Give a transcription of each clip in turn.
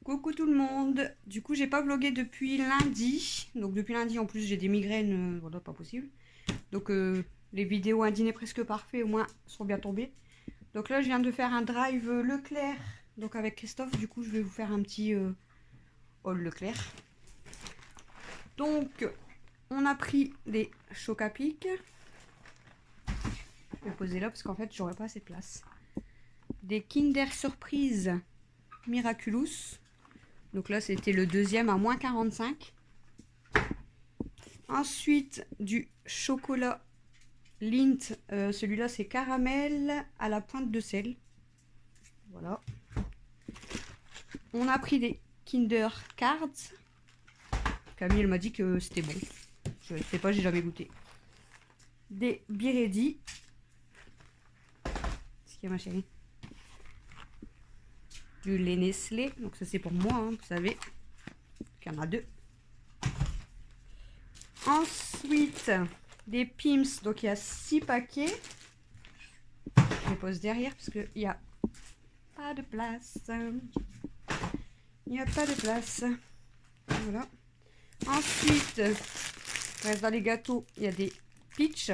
Coucou tout le monde. Du coup, j'ai pas vlogué depuis lundi. Donc depuis lundi en plus, j'ai des migraines, voilà, pas possible. Donc les vidéos un dîner presque parfait au moins sont bien tombées. Donc là, je viens de faire un drive Leclerc. Donc avec Christophe, du coup, je vais vous faire un petit haul Leclerc. Donc on a pris des chocs à pic. Je vais poser là parce qu'en fait, j'aurais pas assez de place. Des Kinder Surprise Miraculous. Donc là, c'était le deuxième à moins 45. Ensuite, du chocolat Lindt. Celui-là, c'est caramel à la pointe de sel. Voilà. On a pris des Kinder Cards. Camille, elle m'a dit que c'était bon. Je ne sais pas, j'ai jamais goûté. Des Biredi. Qu'est-ce qu'il y a, ma chérie? Du lait Nestlé. Donc ça, c'est pour moi, hein, vous savez. Il y en a deux. Ensuite, des Pim's. Donc il y a 6 paquets. Je les pose derrière parce qu'il n'y a pas de place. Il n'y a pas de place. Voilà. Ensuite, reste dans les gâteaux, il y a des peach.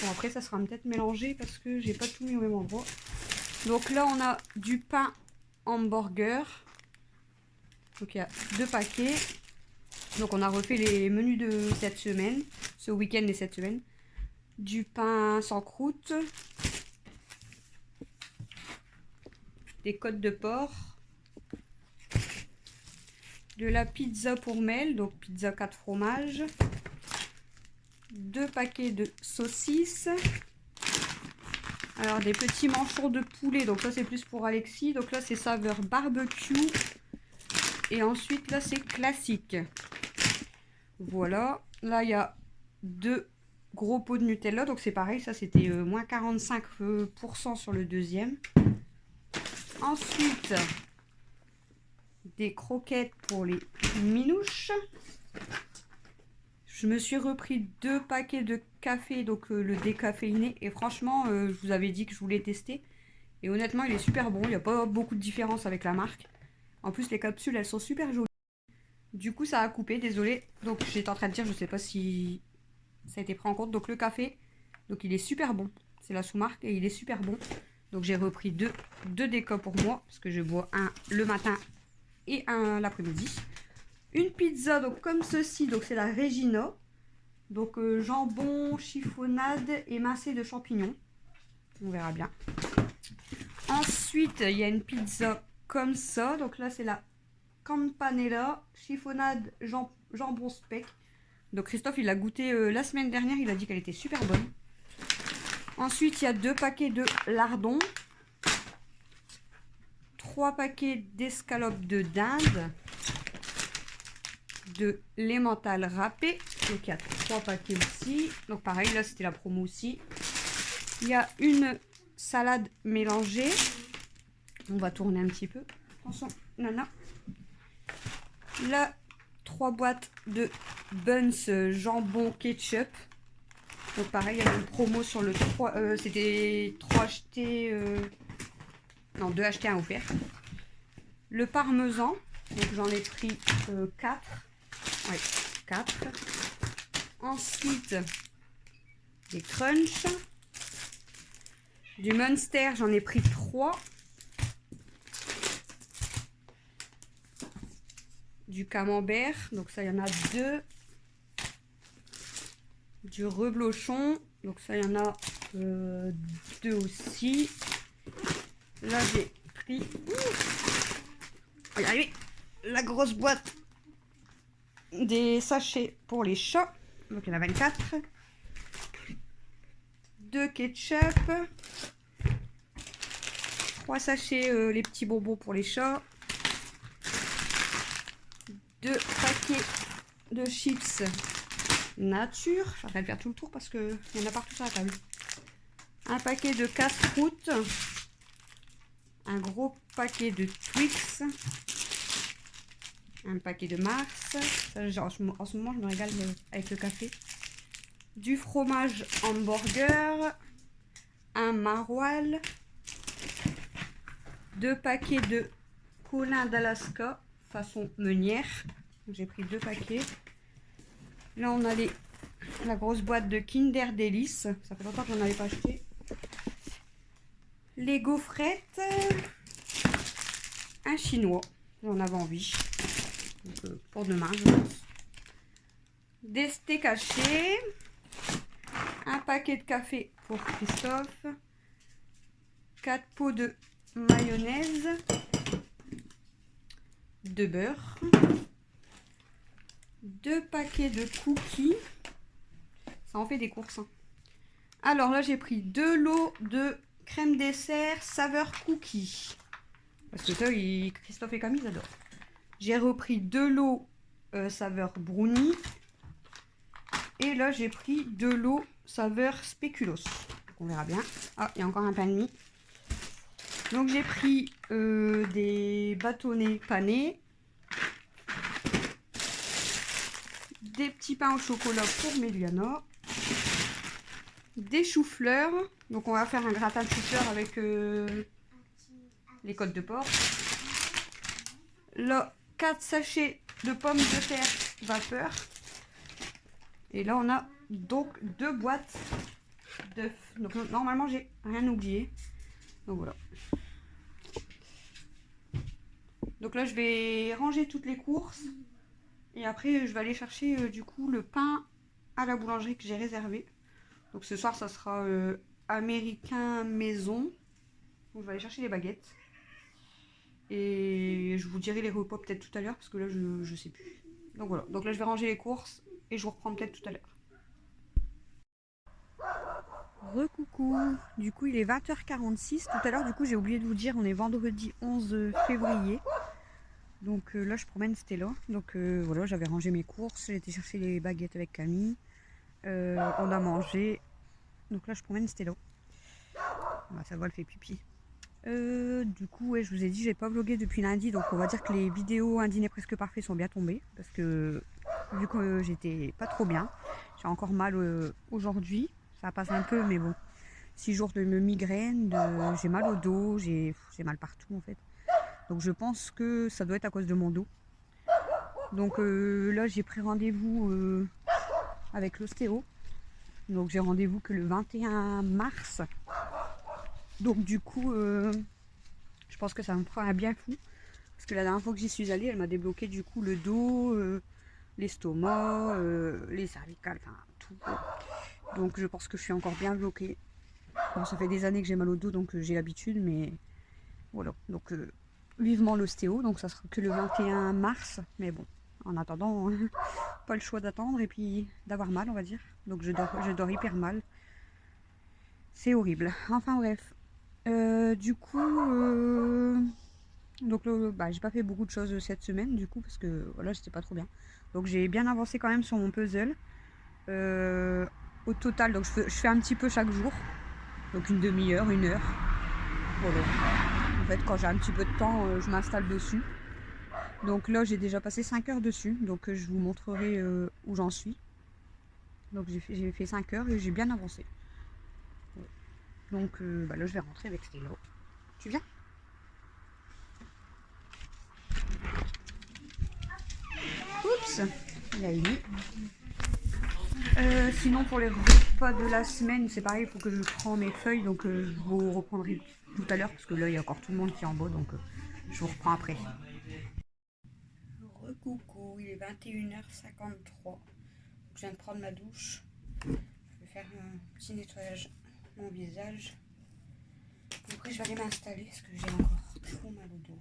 Bon, après, ça sera peut-être mélangé parce que j'ai pas tout mis au même endroit. Donc là, on a du pain hamburger. Donc il y a 2 paquets. Donc on a refait les menus de cette semaine, ce week-end et cette semaine. Du pain sans croûte. Des côtes de porc. De la pizza pour Mel, donc pizza 4 fromages. 2 paquets de saucisses. Alors des petits manchons de poulet, donc ça c'est plus pour Alexis. Donc là c'est saveur barbecue. Et ensuite là c'est classique. Voilà, là il y a 2 gros pots de Nutella, donc c'est pareil, ça c'était moins 45% sur le deuxième. Ensuite, des croquettes pour les minouches. Je me suis repris 2 paquets de café, donc le décaféiné. Et franchement, je vous avais dit que je voulais tester. Et honnêtement, il est super bon. Il n'y a pas beaucoup de différence avec la marque. En plus, les capsules, elles sont super jolies. Du coup, ça a coupé, désolé. Donc, j'étais en train de dire, je sais pas si ça a été pris en compte. Donc, le café, donc il est super bon. C'est la sous-marque et il est super bon. Donc, j'ai repris 2 décas pour moi. Parce que je bois un le matin et un l'après-midi. Une pizza, donc comme ceci, donc c'est la Regina. Donc jambon, chiffonnade émincé de champignons. On verra bien. Ensuite, il y a une pizza comme ça. Donc là, c'est la campanella, chiffonnade, jambon speck. Donc Christophe, il l'a goûté la semaine dernière. Il a dit qu'elle était super bonne. Ensuite, il y a 2 paquets de lardons. 3 paquets d'escalopes de dinde. De l'emmental râpé. Donc il y a 3 paquets aussi. Donc pareil, là c'était la promo aussi. Il y a une salade mélangée. On va tourner un petit peu. Attention, nana. Là, 3 boîtes de buns jambon ketchup. Donc pareil, il y a une promo sur le 3. C'était 3 achetés. Non, 2 achetés, 1 offert. Le parmesan. Donc j'en ai pris 4. Ouais, 4. Ensuite, des crunchs. Du Munster, j'en ai pris 3. Du camembert, donc ça, il y en a 2. Du reblochon, donc ça, il y en a 2 aussi. Là, j'ai pris... Regardez, la grosse boîte des sachets pour les chats. Donc il y en a 24. 2 ketchup. 3 sachets les petits bonbons pour les chats. 2 paquets de chips nature. Je suis en train de faire tout le tour parce qu'il y en a partout sur la table. Un paquet de casse-croûte. Un gros paquet de Twix. Un paquet de Mars. Ça, genre, en ce moment, je me régale avec le café. Du fromage hamburger. Un maroilles. 2 paquets de chocolat d'Alaska façon meunière. J'ai pris 2 paquets. Là on a la grosse boîte de Kinder Delice. Ça fait longtemps que j'en avais pas acheté. Les gaufrettes. Un chinois. J'en avais envie. Donc, pour demain je pense. Des steaks hachés. Un paquet de café pour Christophe. 4 pots de mayonnaise. De beurre. 2 paquets de cookies. Ça en fait des courses. Hein. Alors là, j'ai pris 2 lots de crème dessert saveur cookie. Parce que ça, Christophe et Camille, ils adorent. J'ai repris 2 lots saveur brownie. Et là, j'ai pris 2 lots saveur spéculoos. Donc, on verra bien. Ah, il y a encore un pain de mie. Donc, j'ai pris des bâtonnets panés. Des petits pains au chocolat pour Méliana. Des choux-fleurs. Donc, on va faire un gratin de choux-fleurs avec les côtes de porc. Là, 4 sachets de pommes de terre vapeur. Et là, on a donc 2 boîtes d'œufs. Donc, normalement, j'ai rien oublié. Donc, voilà. Donc là, je vais ranger toutes les courses. Et après, je vais aller chercher du coup le pain à la boulangerie que j'ai réservé. Donc, ce soir, ça sera américain maison. Donc, je vais aller chercher les baguettes. Et je vous dirai les repas peut-être tout à l'heure parce que là, je sais plus. Donc, voilà. Donc là, je vais ranger les courses. Et je vous reprends peut-être tout à l'heure. Recoucou. Du coup, il est 20h46. Tout à l'heure, du coup, j'ai oublié de vous dire, on est vendredi 11 février. Donc là, je promène Stella. Donc voilà, j'avais rangé mes courses. J'ai été chercher les baguettes avec Camille. On a mangé. Donc là, je promène Stella. Ah, ça va, elle fait pipi. Du coup, ouais, je vous ai dit, j'ai pas vlogué depuis lundi. Donc on va dire que les vidéos Un dîner presque parfait sont bien tombées. Parce que vu que j'étais pas trop bien, j'ai encore mal aujourd'hui. Ça passe un peu, mais bon. 6 jours de migraine, j'ai mal au dos, j'ai mal partout en fait. Donc je pense que ça doit être à cause de mon dos. Donc là j'ai pris rendez-vous avec l'ostéo. Donc j'ai rendez-vous que le 21 mars. Donc du coup je pense que ça me fera un bien fou. Parce que la dernière fois que j'y suis allée, elle m'a débloqué du coup le dos, l'estomac, les cervicales, enfin tout. Donc je pense que je suis encore bien bloquée. Bon, ça fait des années que j'ai mal au dos, donc j'ai l'habitude, mais voilà. Donc vivement l'ostéo, donc ça sera que le 21 mars. Mais bon, en attendant, pas le choix d'attendre et puis d'avoir mal, on va dire. Donc je dors hyper mal. C'est horrible. Enfin bref. Du coup, donc bah, j'ai pas fait beaucoup de choses cette semaine, du coup, parce que voilà, j'étais pas trop bien. Donc j'ai bien avancé quand même sur mon puzzle. Au total, donc je fais un petit peu chaque jour. Donc une demi-heure, 1 heure. Voilà. En fait, quand j'ai un petit peu de temps, je m'installe dessus. Donc là, j'ai déjà passé 5 heures dessus. Donc je vous montrerai où j'en suis. Donc j'ai fait 5 heures et j'ai bien avancé. Ouais. Donc bah, là, je vais rentrer avec Stella. Tu viens? Oups, il a mis. Sinon, pour les repas de la semaine, c'est pareil, il faut que je prends mes feuilles. Donc je vous reprendrai tout à l'heure parce que là, il y a encore tout le monde qui est en bas. Donc je vous reprends après. Recoucou, il est 21h53. Je viens de prendre ma douche. Je vais faire un petit nettoyage de mon visage. Après, je vais aller m'installer parce que j'ai encore trop mal au dos.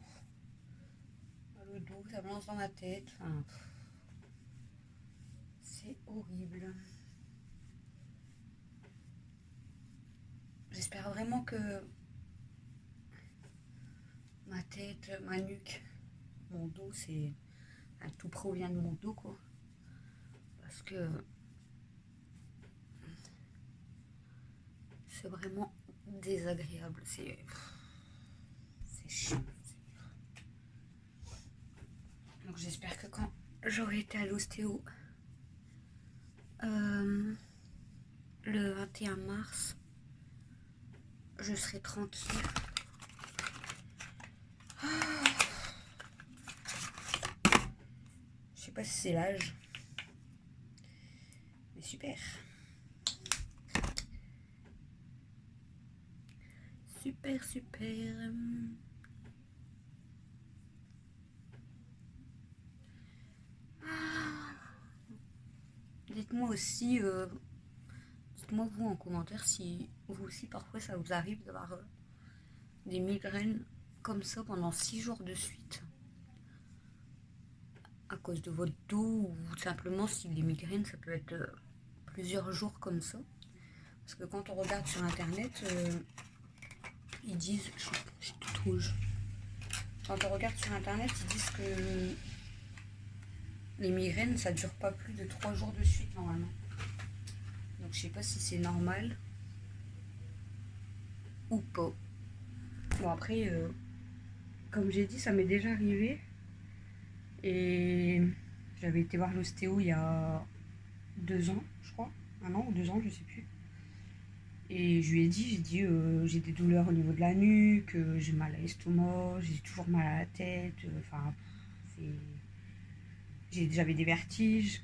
Mal au dos, ça me lance dans ma tête. Enfin, c'est horrible. J'espère vraiment que ma tête, ma nuque, mon dos, c'est. Tout provient de mon dos, quoi. Parce que c'est vraiment désagréable. C'est chiant. Donc j'espère que quand j'aurai été à l'ostéo le 21 mars, je serai tranquille. pas si c'est l'âge. Mais super. Super, super. Dites-moi aussi, dites-moi vous en commentaire si vous aussi parfois ça vous arrive d'avoir des migraines comme ça pendant 6 jours de suite à cause de votre dos ou tout simplement si les migraines ça peut être plusieurs jours comme ça. Parce que quand on regarde sur internet, ils disent, je suis toute rouge. Quand on regarde sur internet, ils disent que les migraines ça dure pas plus de 3 jours de suite normalement. Donc je sais pas si c'est normal ou pas. Bon après, comme j'ai dit, ça m'est déjà arrivé. Et j'avais été voir l'ostéo il y a 2 ans, je crois. 1 an ou 2 ans, je sais plus. Et je lui ai dit, j'ai des douleurs au niveau de la nuque, j'ai mal à l'estomac, j'ai toujours mal à la tête. Enfin, j'avais des vertiges.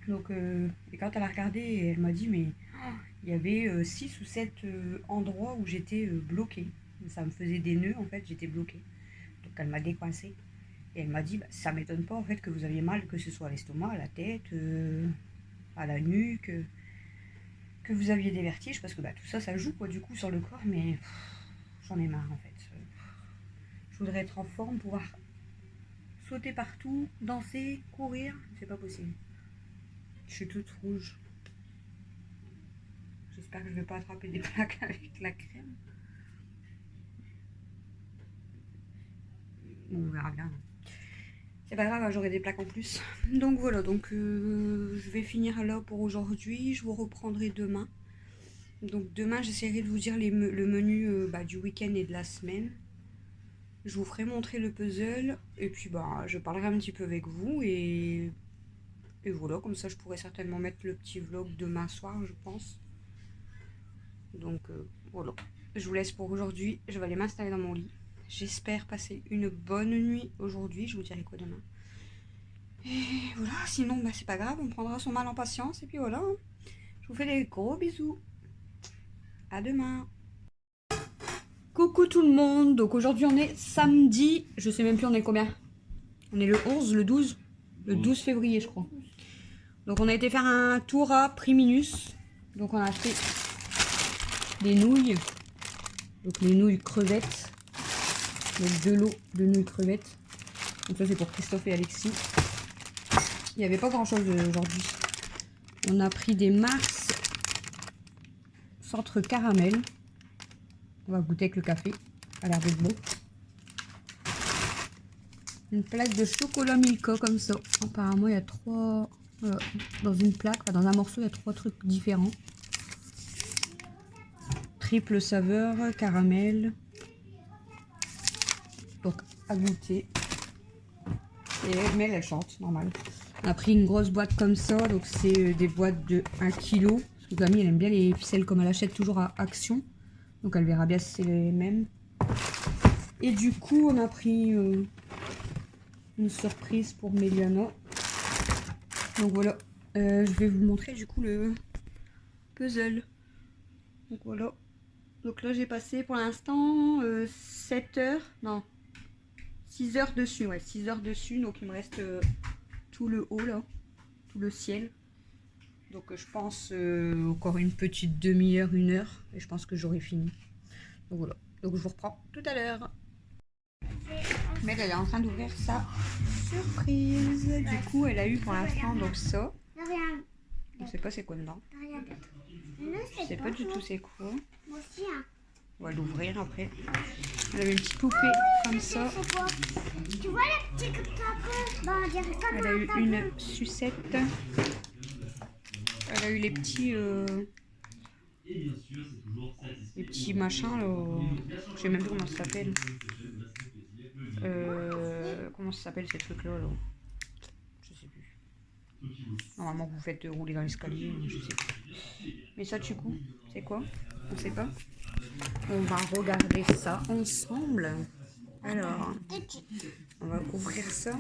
Donc, et quand elle a regardé, elle m'a dit, mais il y avait 6 ou 7 endroits où j'étais bloquée. Ça me faisait des nœuds, en fait, j'étais bloquée. Donc, elle m'a décoincée. Et elle m'a dit, bah, ça m'étonne pas, en fait, que vous aviez mal, que ce soit à l'estomac, à la tête, à la nuque, que vous aviez des vertiges, parce que bah, tout ça, ça joue, quoi, du coup, sur le corps, mais j'en ai marre, en fait. Je voudrais être en forme, pouvoir sauter partout, danser, courir, c'est pas possible. Je suis toute rouge. J'espère que je vais pas attraper des plaques avec la crème. Bon, on verra bien. C'est pas grave, j'aurai des plaques en plus. Donc voilà, donc je vais finir là pour aujourd'hui. Je vous reprendrai demain. Donc demain, j'essaierai de vous dire le menu du week-end et de la semaine. Je vous ferai montrer le puzzle. Et puis bah, je parlerai un petit peu avec vous. Et voilà, comme ça je pourrai certainement mettre le petit vlog demain soir, je pense. Donc voilà. Je vous laisse pour aujourd'hui. Je vais aller m'installer dans mon lit. J'espère passer une bonne nuit aujourd'hui. Je vous dirai quoi demain. Et voilà, sinon bah, c'est pas grave. On prendra son mal en patience. Et puis voilà. Je vous fais des gros bisous. À demain. Coucou tout le monde. Donc aujourd'hui on est samedi. Je sais même plus on est combien. On est le 11, le 12. Le 12 février je crois. Donc on a été faire un tour à Priminus. Donc on a acheté des nouilles. Donc les nouilles crevettes. Donc de l'eau de nouilles crevettes. Donc ça c'est pour Christophe et Alexis. Il n'y avait pas grand chose aujourd'hui. On a pris des Mars centre caramel. On va goûter avec le café. Ça a l'air d'être beau. Une plaque de chocolat Milka comme ça. Apparemment il y a 3... dans une plaque, dans un morceau il y a 3 trucs différents. Triple saveur, caramel. Donc à goûter. Et mais elle chante, normal. On a pris une grosse boîte comme ça, donc c'est des boîtes de 1 kg. Parce que Camille elle aime bien les ficelles comme elle achète toujours à Action. Donc elle verra bien si c'est les mêmes. Et du coup on a pris une surprise pour Méliana. Donc voilà, je vais vous montrer du coup le puzzle. Donc voilà. Donc là j'ai passé pour l'instant 7 heures, non 6 heures dessus, ouais 6 heures dessus. Donc il me reste tout le haut là, tout le ciel. Donc je pense encore une petite demi-heure, 1 heure. Et je pense que j'aurai fini. Donc voilà, donc je vous reprends tout à l'heure. Mais elle est en train d'ouvrir sa surprise. Du coup elle a eu pour l'instant donc ça. Je sais pas c'est quoi dedans. Je sais pas du tout c'est quoi. On va l'ouvrir après. Elle avait une petite poupée comme ça. Tu vois la petite poupée? Elle a eu une sucette. Elle a eu les petits machins là. Je sais même plus comment ça s'appelle. Comment ça s'appelle ces trucs là, je sais plus. Normalement vous faites rouler dans l'escalier, je sais plus. Mais ça du coup, c'est quoi? On sait pas. On va regarder ça ensemble. Alors, on va ouvrir ça.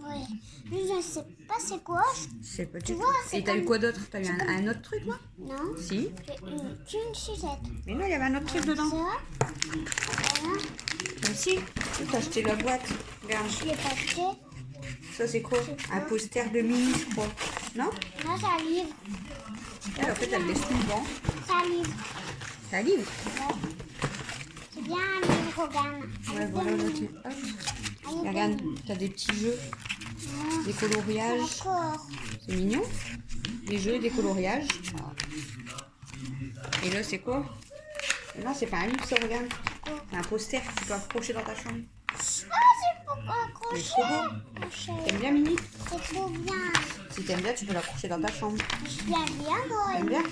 Ouais. Mais je sais pas c'est quoi. C'est pas Tu du vois, tout. c'est Et t'as eu comme- quoi d'autre? T'as eu un autre truc, là? Non. Si. J'ai une sucette. Mais non, il y avait un autre truc dedans. Ça. Voilà. Mais si. T'as acheté la boîte. Regarde. Je l'ai pas acheté. Ça, c'est quoi? Un poster de Mini, je crois. Non? Non, ça livre. Elle, en fait, elle laisse tout le banc. Ça livre. Ça livre. Ouais. C'est bien un livre, regarde. Ouais, voilà, là, tu... Hop. Et regarde, t'as des petits jeux, des coloriages. Encore. C'est mignon. Des jeux et des coloriages. Et là, c'est quoi? Et là, c'est pas un livre, ça, regarde. C'est un poster que tu peux accrocher dans ta chambre. Ah, c'est pour C'est accrocher. trop beau. Accrocher. T'aimes bien, Mini? C'est trop bien. Si t'aimes bien, tu peux l'accrocher dans ta chambre. J'aime bien, moi. T'aimes bien?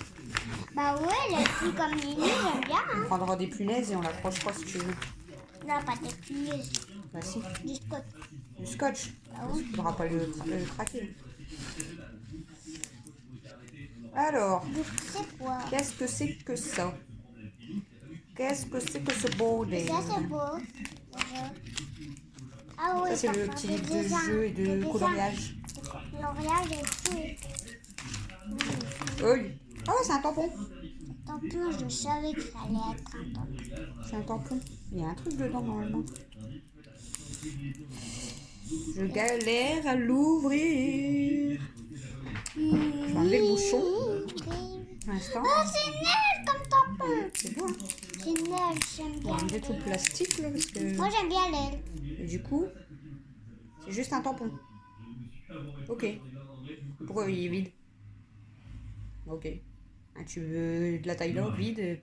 Bah ouais, elle est plus comme Lily, j'aime bien. On Hein. prendra des punaises et on l'accrochera si tu veux. Non, pas des punaises. Bah si. Du scotch. Du scotch. Ah oui. Tu pourras pas le craquer. Alors, Du coup, c'est quoi? qu'est-ce que c'est que ça? Qu'est-ce que c'est que ce bordel? Ça, c'est beau. Voilà. Ah oui, Ça, c'est le parfois, petit des livre de dessins, jeu et des de dessins, coloriage. des coloriages et tout. Oui. Oh, c'est un tampon. Tant pis, je savais que ça allait être un tampon. C'est un tampon. Il y a un truc dedans, normalement. Je galère à l'ouvrir. Je vais enlever le bouchon. Pour l'instant. Oh, c'est nul comme tampon. C'est beau, hein? C'est nul, j'aime On bien. va enlever tout le plastique, là, parce que... Moi, j'aime bien l'aile. Et du coup, c'est juste un tampon. Ok. Pourquoi il est vide? Ok. Ah, tu veux de la taille là, vide,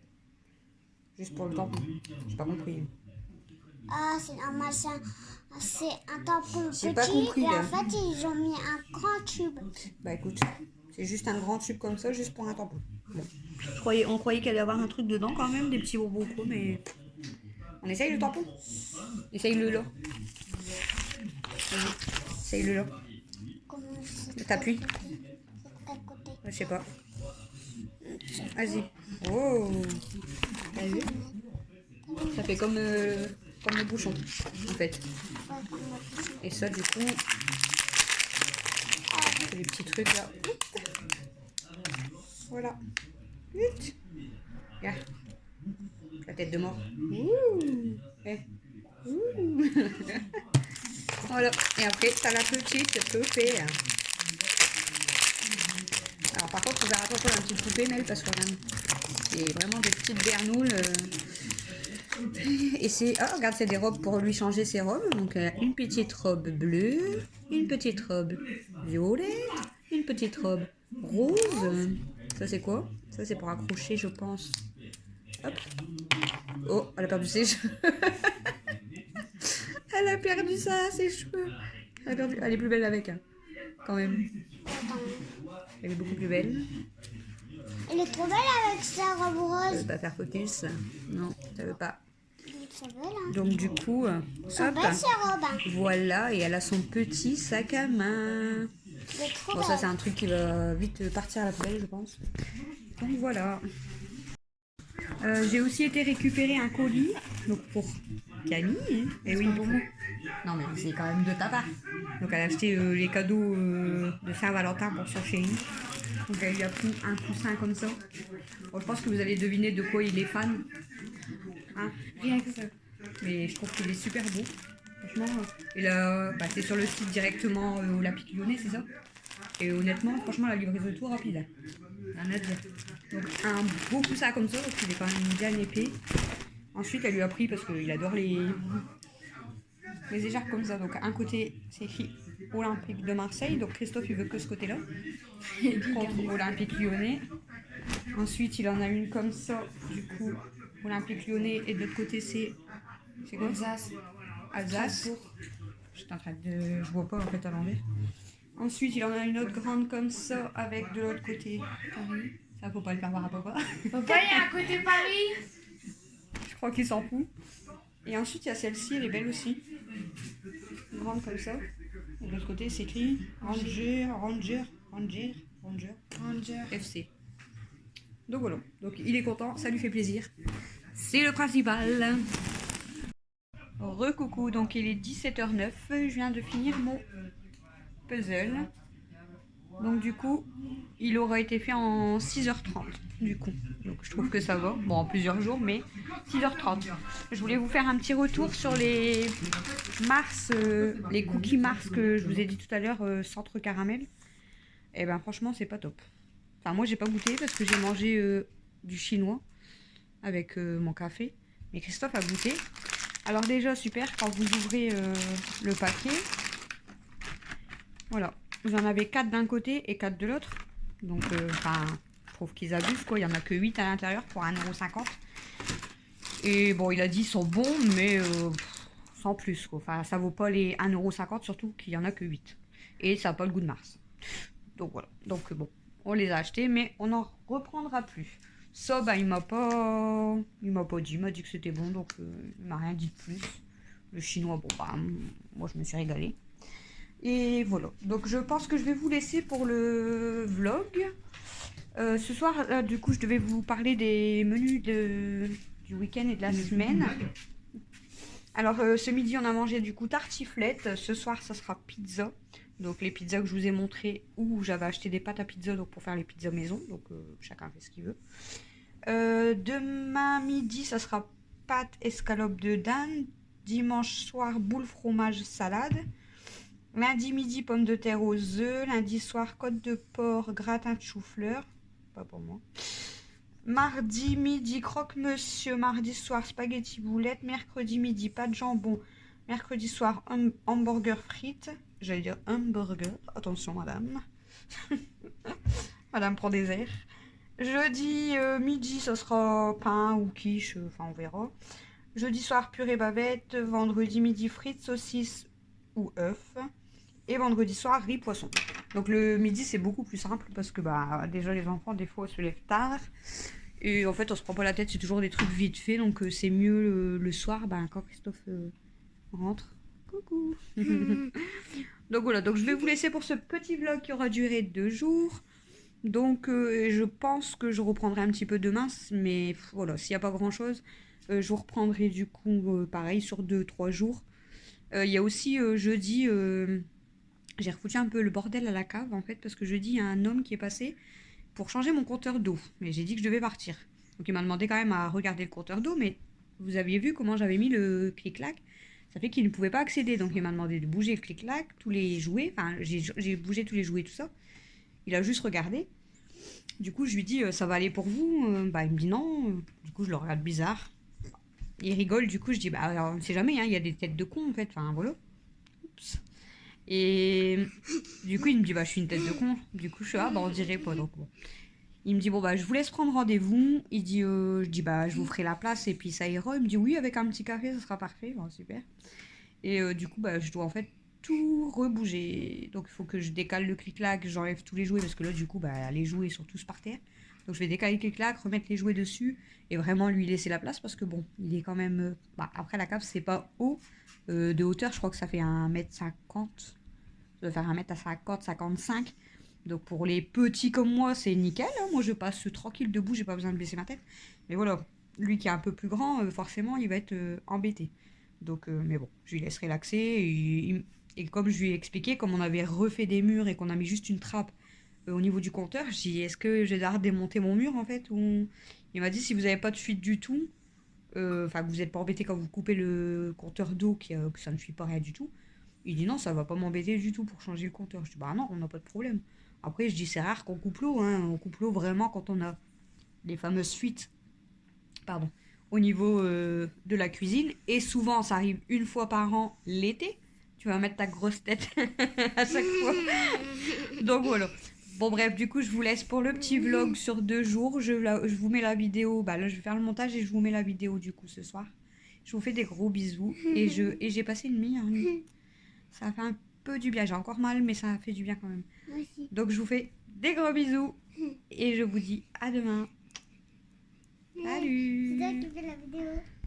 juste pour le tampon. J'ai pas compris. Ah, c'est normal, c'est un tampon J'ai petit. pas compris, Et en là. fait, ils ont mis un grand tube. Bah écoute, c'est juste un grand tube comme ça, juste pour un tampon. Bon. On croyait qu'il allait y avoir un truc dedans quand même, des petits bonbons quoi, mais... On essaye le tampon? Essaye-le là. Vas-y, essaye-le là. Comment c'est T'appuies. à côté. Je sais pas. Vas-y. Oh. T'as vu? Ça fait comme le bouchon, en fait. Ouais, comme le bouchon. Et ça, du coup, c'est les petits trucs là. Voilà. Vite. Regarde. La tête de mort. Ouh. Eh. Ouh. Voilà. Et après, t'as la petite poupée. Alors par contre, faut faire attention à la petite poupée, Mel, parce que regarde, c'est vraiment des petites bernoules. Et c'est... Ah, regarde, c'est des robes pour lui changer ses robes. Donc, une petite robe bleue, une petite robe violette, une petite robe rose. Ça, c'est quoi? Ça, c'est pour accrocher, je pense. Hop. Oh, elle a perdu ses cheveux. Elle a perdu ça, ses cheveux. Elle a perdu... Elle est plus belle avec, hein, quand même. Elle est beaucoup plus belle. Elle est trop belle avec sa robe Ça rose. veut pas faire focus. Non, ça veut pas. Elle est trop belle, hein. Donc du coup, Sont hop, belles ces robes, hein. voilà, et elle a son petit sac à main. Elle est trop Bon, ça belle. c'est un truc qui va vite partir à la poubelle, je pense. Donc voilà. J'ai aussi été récupérer un colis, donc pour Camille. Et oui, pour moi. Non mais c'est quand même de ta part. Donc elle a acheté les cadeaux de Saint-Valentin pour sa chérie. Donc elle lui a pris un coussin comme ça. Bon, je pense que vous allez deviner de quoi il est fan. Hein, rien que ça. Mais je trouve qu'il est super beau. Franchement, et là, bah, c'est sur le site directement au Olympique Lyonnais, c'est ça? Et honnêtement, franchement, la livraison est tout rapide. Rien à dire. Donc un beau coussin comme ça, donc il est quand même bien épais. Ensuite, elle lui a pris parce qu'il adore les écharpes comme ça. Donc un côté, c'est écrit Olympique de Marseille. Donc Christophe, il veut que ce côté-là. Contre Olympique Lyonnais. Ensuite, il en a une comme ça, du coup, Olympique Lyonnais. Et de l'autre côté, c'est quoi? Alsace. J'étais en train de... Je vois pas en fait à l'envers. Ensuite, il en a une autre grande comme ça, avec de l'autre côté Paris. Ça, faut pas le faire voir à papa. Papa, il y a un côté Paris. Je crois qu'il s'en fout. Et ensuite, il y a celle-ci, elle est belle aussi. Une grande comme ça. Et de l'autre côté, c'est écrit Ranger FC. Donc voilà. Donc il est content, ça lui fait plaisir. C'est le principal. Recoucou, donc il est 17h09. Je viens de finir mon puzzle. Donc du coup, il aura été fait en 6h30 du coup. Donc je trouve que ça va. Bon, en plusieurs jours, mais 6h30. Je voulais vous faire un petit retour sur les Mars, les cookies Mars que je vous ai dit tout à l'heure, centre caramel. Et ben franchement, c'est pas top. Enfin, moi, j'ai pas goûté parce que j'ai mangé du chinois avec mon café. Mais Christophe a goûté. Alors déjà, super, quand vous ouvrez le paquet, voilà. Vous en avez 4 d'un côté et 4 de l'autre. Donc, je trouve qu'ils abusent, quoi. Il n'y en a que 8 à l'intérieur pour 1,50 €. Et bon, il a dit ils sont bons, mais sans plus, quoi. Enfin, ça vaut pas les 1,50 €, surtout qu'il n'y en a que 8. Et ça n'a pas le goût de Mars. Donc voilà. Donc bon, on les a achetés, mais on n'en reprendra plus. Ça, bah, il m'a pas dit. Il m'a dit que c'était bon, donc il m'a rien dit de plus. Le chinois, bon, bah, moi, je me suis régalée. Et voilà. Donc, je pense que je vais vous laisser pour le vlog. Ce soir, là, du coup, je devais vous parler des menus du week-end et de la semaine. Alors, ce midi, on a mangé du coup tartiflette. Ce soir, ça sera pizza. Donc, les pizzas que je vous ai montrées, où j'avais acheté des pâtes à pizza donc pour faire les pizzas maison. Donc, chacun fait ce qu'il veut. Demain midi, ça sera pâtes escalope de dinde. Dimanche soir, boule fromage salade. Lundi midi, pommes de terre aux œufs. Lundi soir, côte de porc, gratin de chou-fleur. Pas pour moi. Mardi midi, croque-monsieur. Mardi soir, spaghetti boulettes. Mercredi midi, pâte jambon. Mercredi soir, hamburger frites. J'allais dire hamburger. Attention, madame. Madame prend des airs. Jeudi midi, ça sera pain ou quiche. Enfin, on verra. Jeudi soir, purée bavette. Vendredi midi, frites, saucisses ou œufs. Et vendredi soir, riz, poisson. Donc le midi, c'est beaucoup plus simple parce que bah, déjà, les enfants, des fois, se lèvent tard. Et en fait, on se prend pas la tête, c'est toujours des trucs vite fait. Donc c'est mieux le soir, bah, quand Christophe rentre. Coucou. Donc voilà, donc je vais vous laisser pour ce petit vlog qui aura duré 2 jours. Donc je pense que je reprendrai un petit peu demain. Mais voilà, s'il n'y a pas grand-chose, je vous reprendrai du coup pareil sur 2-3 jours. Il y a aussi jeudi... j'ai refoutu un peu le bordel à la cave en fait parce que jeudi il y a un homme qui est passé pour changer mon compteur d'eau. Mais j'ai dit que je devais partir. Donc il m'a demandé quand même à regarder le compteur d'eau, mais vous aviez vu comment j'avais mis le clic-clac. Ça fait qu'il ne pouvait pas accéder. Donc il m'a demandé de bouger le clic-clac, tous les jouets. Enfin, j'ai bougé tous les jouets, tout ça. Il a juste regardé. Du coup, je lui dis ça va aller pour vous. Bah, il me dit non. Du coup, je le regarde bizarre. Il rigole. Du coup, je dis bah, alors, on ne sait jamais, hein, il y a des têtes de con en fait. Enfin, voilà. Oups. Et du coup, il me dit bah, je suis une tête de con. Du coup, je suis bah, on dirait pas. Donc bon. Il me dit bon bah je vous laisse prendre rendez-vous. Il dit je dis bah je vous ferai la place et puis ça ira. Il me dit oui avec un petit café ça sera parfait. Bon, super. Et du coup bah je dois en fait tout rebouger. Donc il faut que je décale le clic-clac, j'enlève tous les jouets parce que là du coup bah les jouets sont tous par terre. Donc je vais décaler le clic-clac, remettre les jouets dessus et vraiment lui laisser la place parce que bon il est quand même bah, après la cave c'est pas haut de hauteur, je crois que ça fait 1,50 m. Ça doit faire 1,50 m à 55 m. Donc pour les petits comme moi, c'est nickel. Hein. Moi, je passe tranquille debout, j'ai pas besoin de baisser ma tête. Mais voilà, lui qui est un peu plus grand, forcément, il va être embêté. Donc, mais bon, je lui laisse relaxer. Et comme je lui ai expliqué, comme on avait refait des murs et qu'on a mis juste une trappe au niveau du compteur, je dis est-ce que je vais démonter mon mur en fait ou... Il m'a dit si vous n'avez pas de fuite du tout, enfin que vous n'êtes pas embêté quand vous coupez le compteur d'eau, que ça ne fuit pas rien du tout. Il dit non, ça va pas m'embêter du tout pour changer le compteur. Je dis bah non, on n'a pas de problème. Après, je dis c'est rare qu'on coupe l'eau. Hein. On coupe l'eau vraiment quand on a les fameuses fuites pardon, au niveau de la cuisine. Et souvent, ça arrive une fois par an l'été. Tu vas mettre ta grosse tête à chaque fois. Donc voilà. Bon bref, du coup, je vous laisse pour le petit vlog sur 2 jours. Je vous mets la vidéo. Bah là, je vais faire le montage et je vous mets la vidéo du coup ce soir. Je vous fais des gros bisous. Et j'ai passé une meilleure nuit. Ça a fait un peu du bien. J'ai encore mal, mais ça a fait du bien quand même. Moi aussi. Donc je vous fais des gros bisous et je vous dis à demain. C'est toi Salut! qui fais la vidéo.